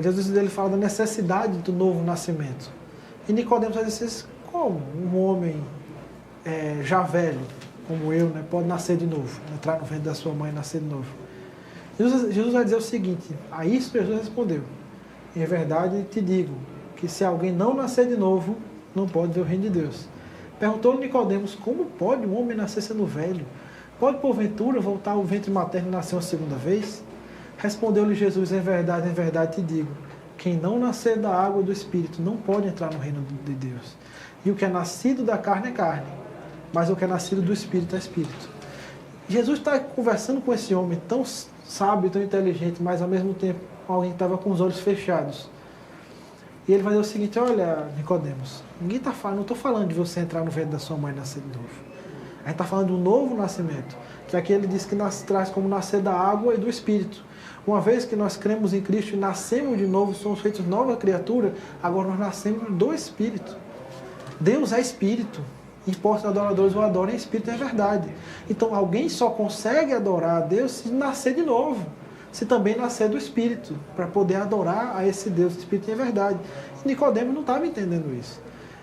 Jesus, ele fala da necessidade do novo nascimento. E Nicodemos vai dizer assim: como um homem já velho, como eu, né, pode nascer de novo, entrar no ventre da sua mãe e nascer de novo? Jesus vai dizer o seguinte: a isso Jesus respondeu: em verdade te digo, que se alguém não nascer de novo, não pode ver o reino de Deus. Perguntou Nicodemos: como pode um homem nascer sendo velho? Pode porventura voltar ao ventre materno e nascer uma segunda vez? Respondeu-lhe Jesus: em verdade te digo, quem não nascer da água e do Espírito não pode entrar no reino de Deus. E o que é nascido da carne é carne, mas o que é nascido do Espírito é Espírito. Jesus está conversando com esse homem tão sábio, tão inteligente, mas ao mesmo tempo alguém que estava com os olhos fechados. E ele vai dizer o seguinte: olha, Nicodemos, ninguém está falando, não estou falando de você entrar no ventre da sua mãe e nascer de novo. A gente está falando do novo nascimento, que aqui ele diz que traz como nascer da água e do Espírito. Uma vez que nós cremos em Cristo e nascemos de novo, somos feitos nova criatura, agora nós nascemos do Espírito. Deus é Espírito. Importa os adoradores o adorem em Espírito, é verdade. Então alguém só consegue adorar a Deus se nascer de novo, se também nascer do Espírito, para poder adorar a esse Deus, Espírito é verdade. E Nicodemos não estava entendendo isso.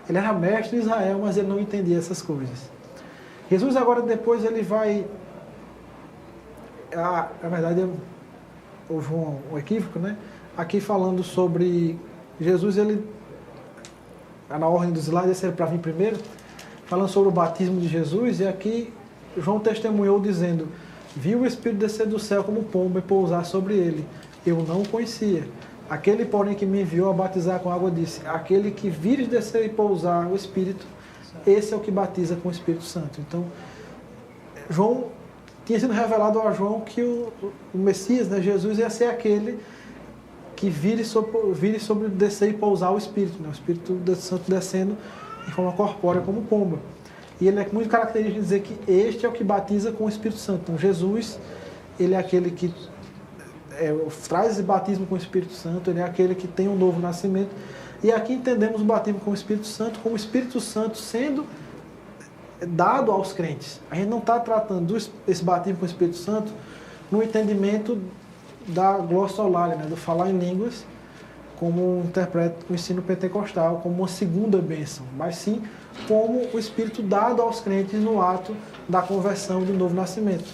Ele era mestre de Israel, mas ele não entendia essas coisas. Jesus agora depois ele vai... na verdade houve um equívoco, né? Aqui falando sobre Jesus, ele... na ordem dos slides, esse era para vir primeiro, falando sobre o batismo de Jesus, e aqui João testemunhou dizendo: viu o Espírito descer do céu como pomba e pousar sobre ele. Eu não o conhecia. Aquele, porém, que me enviou a batizar com água disse: aquele que vires descer e pousar o Espírito, esse é o que batiza com o Espírito Santo. Então, João tinha sido revelado a João que o Messias, né, Jesus, ia ser aquele que vire sobre descer e pousar o Espírito, né, o Espírito Santo descendo em forma corpórea como pomba. E ele é muito característico de dizer que este é o que batiza com o Espírito Santo. Então, Jesus, ele é aquele que traz esse batismo com o Espírito Santo, ele é aquele que tem um novo nascimento. E aqui entendemos o batismo com o Espírito Santo como o Espírito Santo sendo dado aos crentes. A gente não está tratando esse batismo com o Espírito Santo no entendimento da glossolalia, né, do falar em línguas, como interpreta o ensino pentecostal, como uma segunda bênção, mas sim como o Espírito dado aos crentes no ato da conversão do novo nascimento.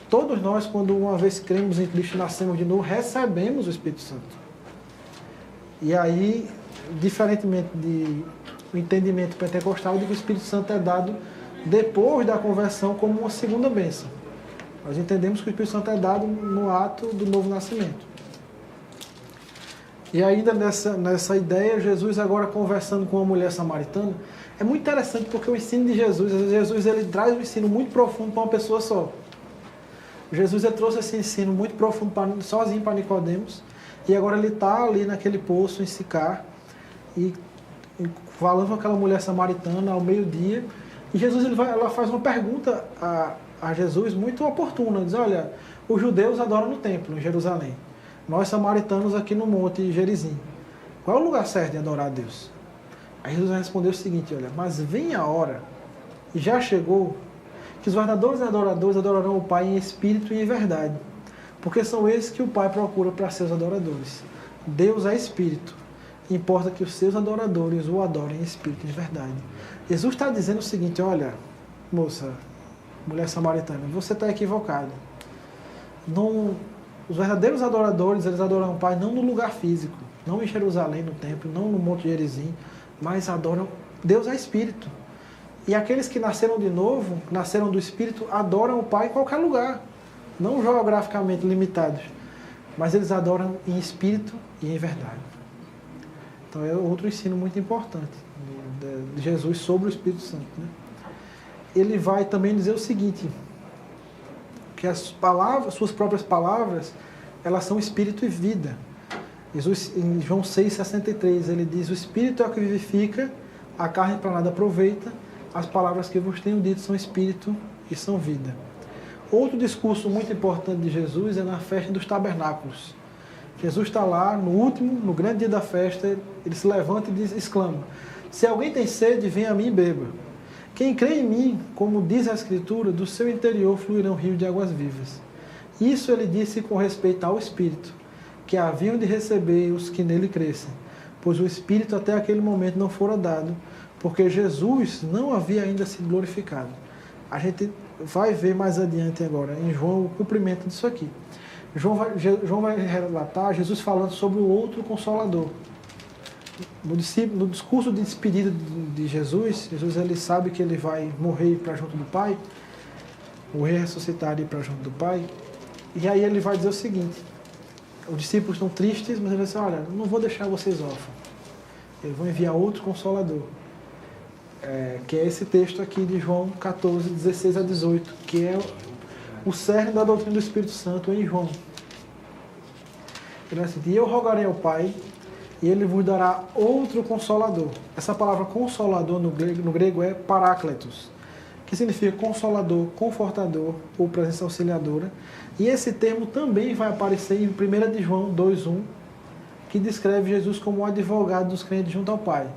Todos nós, quando uma vez cremos em Cristo e nascemos de novo, recebemos o Espírito Santo. E aí, diferentemente do entendimento pentecostal, de que o Espírito Santo é dado depois da conversão como uma segunda bênção. Nós entendemos que o Espírito Santo é dado no ato do novo nascimento. E ainda nessa ideia, Jesus agora conversando com uma mulher samaritana, é muito interessante porque o ensino de Jesus ele traz um ensino muito profundo para uma pessoa só. Jesus ele trouxe esse ensino muito profundo sozinho para Nicodemos, e agora ele está ali naquele poço em Sicar, e falando com aquela mulher samaritana ao meio-dia, e Jesus ela faz uma pergunta a Jesus muito oportuna, diz: olha, os judeus adoram no templo em Jerusalém, nós samaritanos aqui no monte Gerizim, qual é o lugar certo de adorar a Deus? Aí Jesus respondeu o seguinte: olha, mas vem a hora, e já chegou, que os verdadeiros adoradores adorarão o Pai em espírito e em verdade, porque são esses que o Pai procura para seus adoradores. Deus é espírito, importa que os seus adoradores o adorem em espírito e em verdade. Jesus está dizendo o seguinte: olha, moça, mulher samaritana, você está equivocada. Os verdadeiros adoradores, eles adoram o Pai não no lugar físico, não em Jerusalém, no templo, não no Monte Gerizim, mas adoram... Deus é Espírito. E aqueles que nasceram de novo, nasceram do Espírito, adoram o Pai em qualquer lugar, não geograficamente limitados, mas eles adoram em Espírito e em verdade. Então é outro ensino muito importante de Jesus sobre o Espírito Santo, né? Ele vai também dizer o seguinte, que as palavras, suas próprias palavras, elas são espírito e vida. Jesus, em João 6,63, ele diz: o espírito é o que vivifica, a carne para nada aproveita, as palavras que vos tenho dito são espírito e são vida. Outro discurso muito importante de Jesus é na festa dos tabernáculos. Jesus está lá no último, no grande dia da festa, ele se levanta e exclama: se alguém tem sede, venha a mim e beba. Quem crê em mim, como diz a Escritura, do seu interior fluirão rios de águas vivas. Isso ele disse com respeito ao Espírito, que haviam de receber os que nele crescem, pois o Espírito até aquele momento não fora dado, porque Jesus não havia ainda sido glorificado. A gente vai ver mais adiante agora, em João, o cumprimento disso aqui. João vai relatar Jesus falando sobre o outro Consolador. No discurso de despedida de Jesus, ele sabe que ele vai morrer e ir para junto do Pai, morrer, ressuscitar e ir para junto do Pai, e aí ele vai dizer o seguinte: os discípulos estão tristes, mas ele vai dizer: olha, não vou deixar vocês órfãos, eu vou enviar outro Consolador, que é esse texto aqui de João 14, 16 a 18, que é o cerne da doutrina do Espírito Santo em João. Ele vai dizer: e eu rogarei ao Pai, e ele vos dará outro Consolador. Essa palavra Consolador no grego é Parácletos, que significa Consolador, Confortador ou presença auxiliadora. E esse termo também vai aparecer em 1 de João 2,1, que descreve Jesus como o advogado dos crentes junto ao Pai.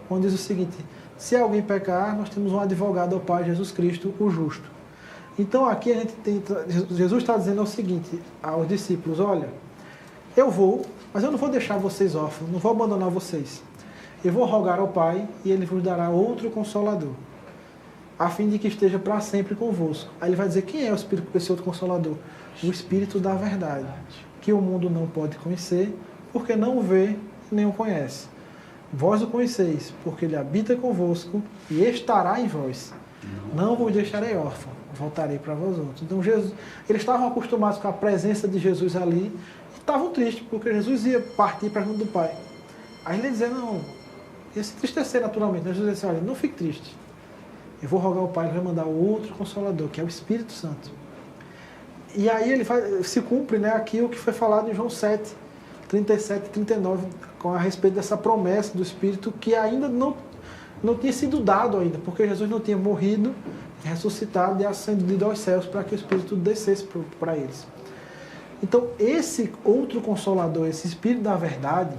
Onde diz o seguinte: se alguém pecar, nós temos um advogado ao Pai, Jesus Cristo, o justo. Então aqui a gente Jesus está dizendo o seguinte aos discípulos: olha, eu vou, mas eu não vou deixar vocês órfãos, não vou abandonar vocês. Eu vou rogar ao Pai e ele vos dará outro Consolador, a fim de que esteja para sempre convosco. Aí ele vai dizer quem é esse outro Consolador? O Espírito da verdade, que o mundo não pode conhecer, porque não o vê nem o conhece. Vós o conheceis, porque ele habita convosco e estará em vós. Não vos deixarei órfão, voltarei para vós outros. Então eles estavam acostumados com a presença de Jesus ali e estavam tristes, porque Jesus ia partir para junto do Pai. Aí ele dizia: não, ia se tristecer naturalmente. Jesus disse: olha, não fique triste. Eu vou rogar ao Pai, ele vai mandar outro Consolador, que é o Espírito Santo. E aí se cumpre, né, aqui o que foi falado em João 7, 37 e 39, a respeito dessa promessa do Espírito que ainda não tinha sido dado ainda, porque Jesus não tinha morrido, ressuscitado e ascendido aos céus para que o Espírito descesse para eles. Então, esse outro Consolador, esse Espírito da verdade,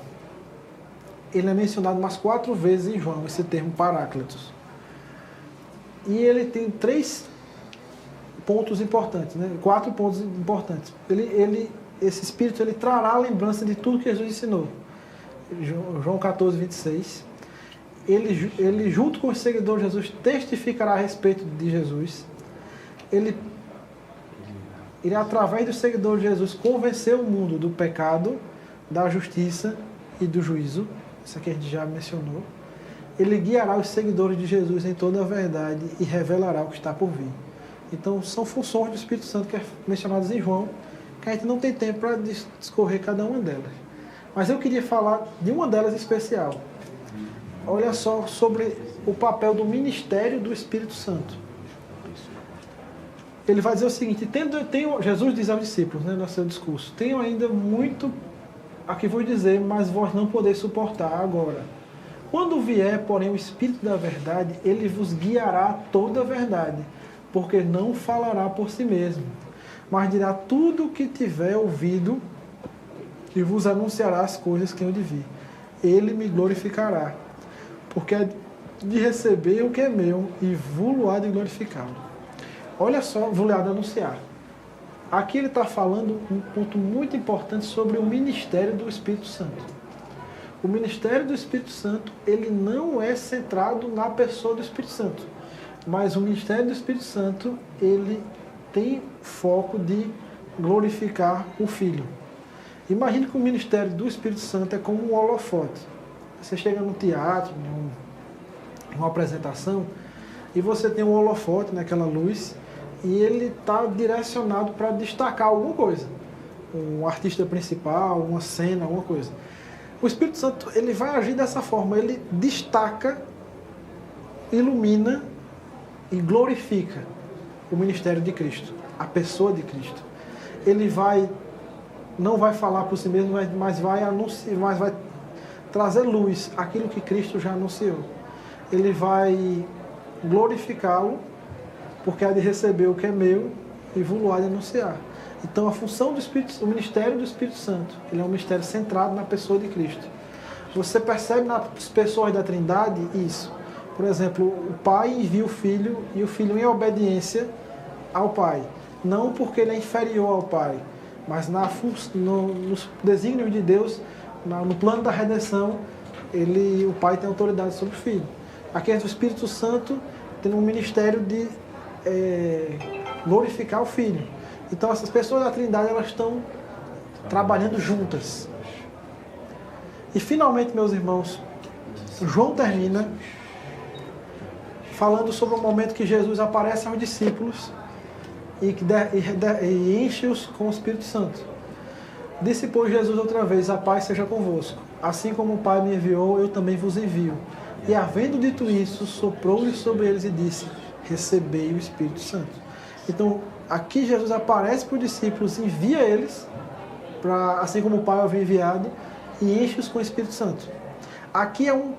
ele é mencionado umas 4 vezes em João, esse termo Paráclitos. E ele tem 3 pontos importantes, né? 4 pontos importantes. Esse Espírito ele trará a lembrança de tudo que Jesus ensinou. João 14, 26. Ele junto com os seguidores de Jesus, testificará a respeito de Jesus. Ele, através dos seguidores de Jesus, convenceu o mundo do pecado, da justiça e do juízo. Isso aqui a gente já mencionou. Ele guiará os seguidores de Jesus em toda a verdade e revelará o que está por vir. Então, são funções do Espírito Santo que é mencionadas em João, que a gente não tem tempo para discorrer cada uma delas. Mas eu queria falar de uma delas em especial. Olha só sobre o papel do ministério do Espírito Santo. Ele vai dizer o seguinte: Jesus diz aos discípulos, né, no seu discurso: tenho ainda muito a que vos dizer, mas vós não podeis suportar agora. Quando vier, porém, o Espírito da verdade, ele vos guiará a toda a verdade, porque não falará por si mesmo, mas dirá tudo o que tiver ouvido e vos anunciará as coisas que eu de vir. Ele me glorificará, porque é de receber o que é meu e vou-lo-á de glorificá-lo. Olha só, vou-lo-á de anunciar. Aqui ele está falando um ponto muito importante sobre o ministério do Espírito Santo. O ministério do Espírito Santo, ele não é centrado na pessoa do Espírito Santo, mas o ministério do Espírito Santo, ele tem foco de glorificar o Filho. Imagine que o ministério do Espírito Santo é como um holofote. Você chega no teatro, numa apresentação, e você tem um holofote, naquela luz, e ele está direcionado para destacar alguma coisa. Um artista principal, uma cena, alguma coisa. O Espírito Santo, ele vai agir dessa forma, ele destaca, ilumina e glorifica o ministério de Cristo, a pessoa de Cristo. Ele não vai falar por si mesmo, mas vai anunciar, mas vai trazer luz àquilo que Cristo já anunciou. Ele vai glorificá-lo, porque há de receber o que é meu e vos há de anunciar. Então a função do Espírito, o ministério do Espírito Santo, ele é um ministério centrado na pessoa de Cristo. Você percebe nas pessoas da Trindade isso. Por exemplo, o Pai envia o Filho e o Filho em obediência ao Pai. Não porque ele é inferior ao Pai, mas nos desígnios de Deus, no plano da redenção, o Pai tem autoridade sobre o Filho. Aqui é o Espírito Santo tendo um ministério de glorificar o Filho. Então essas pessoas da Trindade, elas estão trabalhando juntas. E finalmente, meus irmãos, João termina falando sobre o momento que Jesus aparece aos discípulos e enche-os com o Espírito Santo. Disse, pois, Jesus outra vez: a paz seja convosco. Assim como o Pai me enviou, eu também vos envio. E havendo dito isso, soprou-lhe sobre eles e disse: recebei o Espírito Santo. Então, aqui Jesus aparece para os discípulos, envia eles, assim como o Pai havia enviado, e enche-os com o Espírito Santo. Aqui é um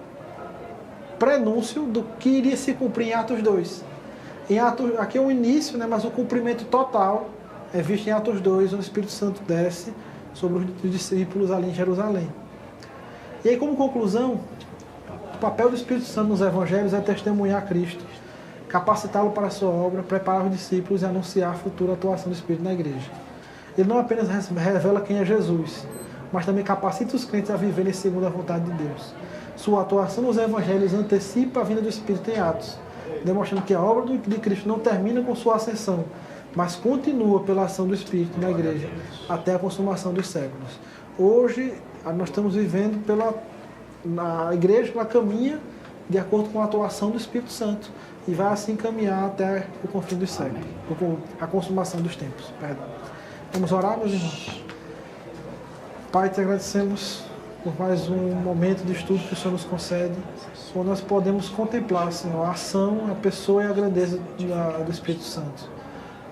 prenúncio do que iria se cumprir em Atos 2. Aqui é um início, né, mas o cumprimento total é visto em Atos 2, onde o Espírito Santo desce sobre os discípulos ali em Jerusalém. E aí, como conclusão, o papel do Espírito Santo nos evangelhos é testemunhar Cristo, capacitá-lo para a sua obra, preparar os discípulos e anunciar a futura atuação do Espírito na igreja. Ele não apenas revela quem é Jesus, mas também capacita os crentes a viverem segundo a vontade de Deus. Sua atuação nos evangelhos antecipa a vinda do Espírito em Atos, demonstrando que a obra de Cristo não termina com sua ascensão, mas continua pela ação do Espírito na igreja até a consumação dos séculos. Hoje, nós estamos vivendo a igreja, ela caminha de acordo com a atuação do Espírito Santo e vai assim caminhar até o confim dos séculos, a consumação dos tempos. Perdão. Vamos orar, meus irmãos? Pai, te agradecemos por mais um momento de estudo que o Senhor nos concede, onde nós podemos contemplar, Senhor, a ação, a pessoa e a grandeza do Espírito Santo.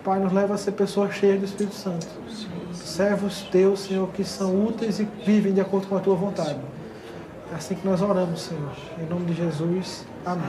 Pai, nos leva a ser pessoas cheias do Espírito Santo. Servos teus, Senhor, que são úteis e vivem de acordo com a tua vontade. É assim que nós oramos, Senhor. Em nome de Jesus. Amém.